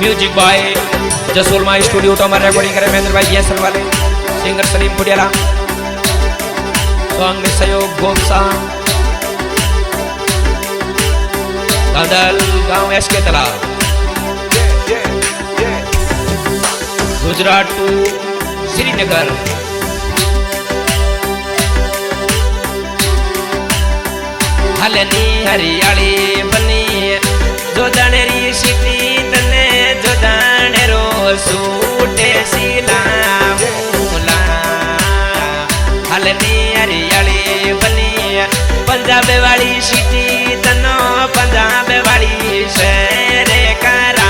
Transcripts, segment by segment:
music by जसोलमा studio तो हमारे recording करे महेंद्र भाई येसल वाले सिंगर सलीम पुडियाला सॉन्ग में सहयोग गोपसा दादल गांव एसके तालाब गुजरात टू श्रीनगर हलनी हरियाली बनी जो दानेरी सिटी तने जो दानेरो सूटे सीला मूला हलनी हरियाली बनी पंजाब वाली सिटी तनो पंजाब वाली शहर करा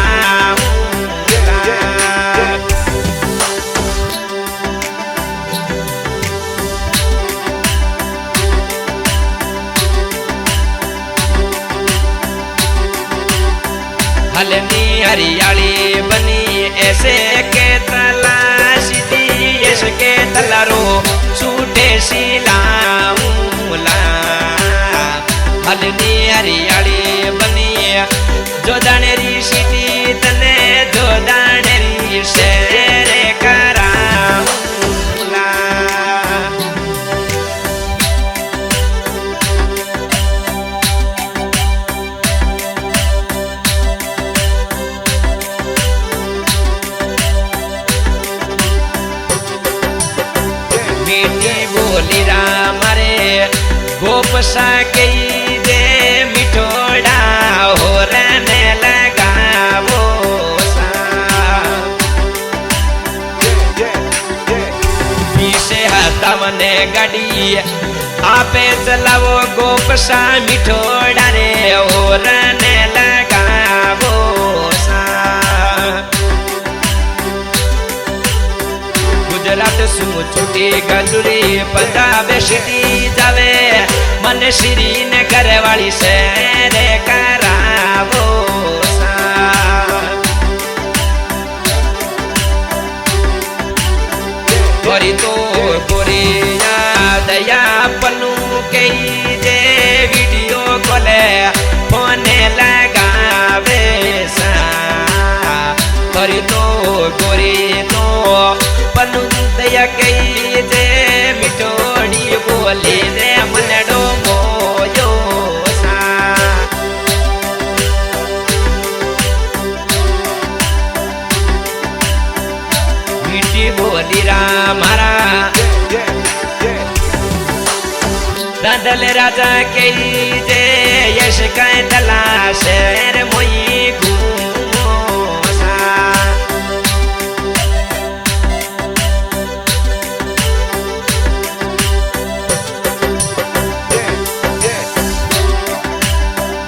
हलनी हरियाली बनी ऐसे के तलाश दी इसके तलारो सूटे सीला मूला हलनी हरियाली बनी जो दानेरी सिटी तने जो दानेरी शहर करा बोली राम रे गोपसा गई दे मिठोड़ा हो रहने लगा वो पीछे हाथा मने गाड़ी आपे चलावो गोपसा मिठोड़ा रे हो रहने लगा वो गुजरात सु छुटी गजुरी पंजाब सिटी जावे मन श्रीनगर वाली शहर करावो गोरी तो गोरी दया पन्नू के जे वीडियो कॉले फोने लगावे सा गोरी तो पन्नू दया कई जे मिठोड़ी बोली रे मनडो मोयो सा मीठी बोली रामारा दादल राजा कई जे यश का तलाश रे मोई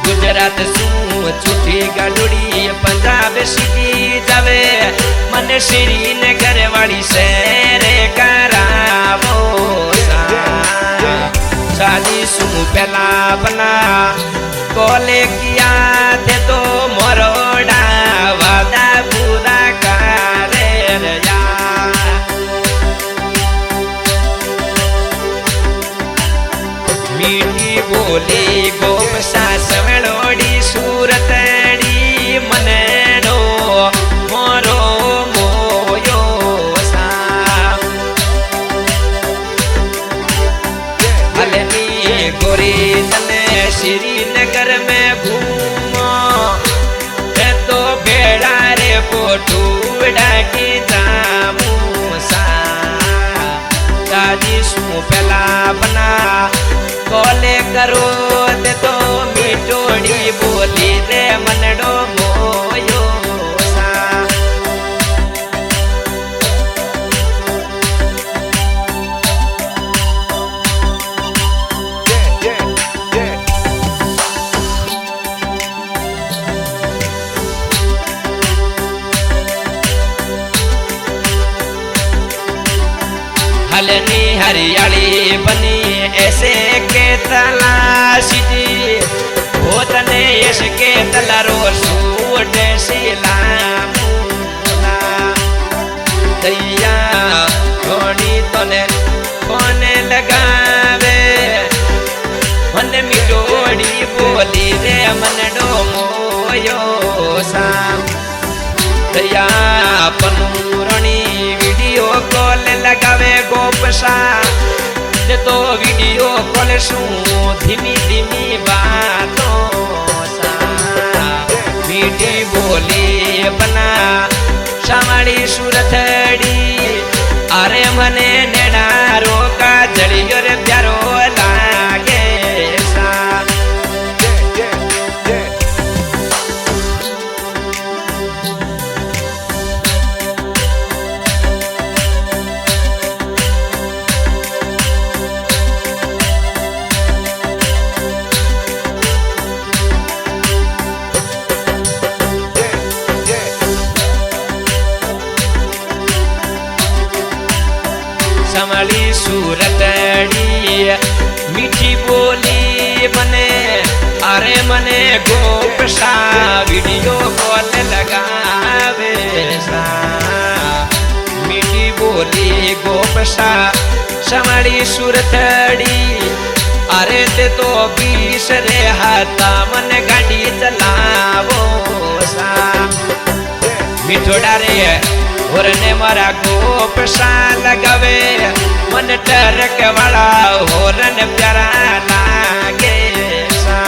गुजरात सु छुट्टी गाड़ी पंजाब सिटी जावे मन श्रीनगर वाली शहर करावो शादी सु पहला बना कोले किया थे तो मोरोड़ा वादा पूरा करे मीठी बोली गोपसा सवड़ोड़ी सूरतड़ी मनेडो मोरो मोयो सा हलनी गोरी तने श्रीनगर में घूमो है तो बेड़ा रे पोटूड़ा की जामू सा शादी सु पहला बना कोले करो दे तो मिठोड़ी बोली रे मनडो मोयो सा हलनी हरियाली बनी ऐसे के तलाश दी हो तने इसके तलारो सूट सीला मूला दैया घोड़ी तने कोने लगावे मन मिठोड़ी बोली रे मनडो मोयो सा दया पनूरणी वीडियो कॉल लगावे गोपसा तो वीडियो कॉल शू धीमी धीमी बातों सा मीठी बोली बना शामाड़ी सुरथड़ी अरे मने नेना रोका जड़ियों रे प्यारो लागे सा समाली सूरतड़ी मीठी बोली बने अरे मने गोपसा वीडियो कॉल लगावे सा मीठी बोली गोपसा समाली सूरतड़ी अरे ते तो 20 रे हाथा मन गाड़ी चलावो सा मिठोड़ा रे होरने मारा गोपसा लगावे मन टरक वाला होरन प्यारा लागे सा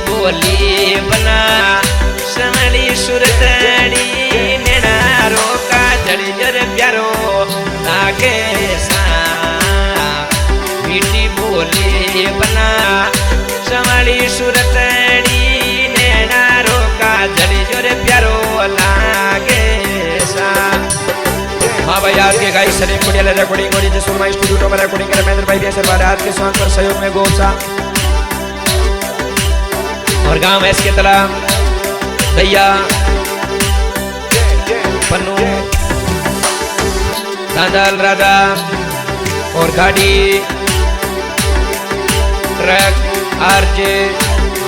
बोली बना समड़ी सुरतड़ी नेना रोका जड़ी जर प्यारो लागे सा मीठी बोली बना समड़ी सुरतड़ी नेना रोका जड़ी जर प्यारो लागे सा हाँ भाई आज के गाइस सलीम कुड़ियाला रिकॉर्डिंग और जसूर माई स्टूडियो में रिकॉर्डिंग कर महेंद्र भाई बेसर वाले आज के सॉन्ग पर सहयोग में गोपसा और गांव ऐस के तला दैया पन्नू दादल राजा और गाड़ी truck RJ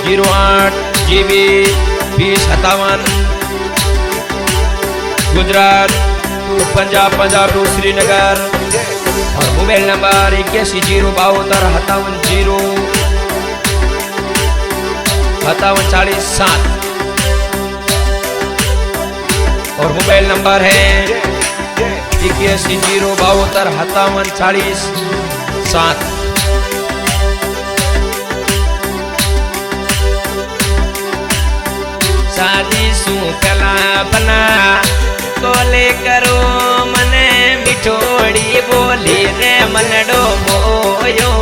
08 GB 2057 Gujarat to Punjab to Srinagar और मोबाइल नंबर 81 57 और मोबाइल नंबर है 81 शादी सु पहला बना कोले करो मने मिठोड़ी बोली रे मनडो मोयो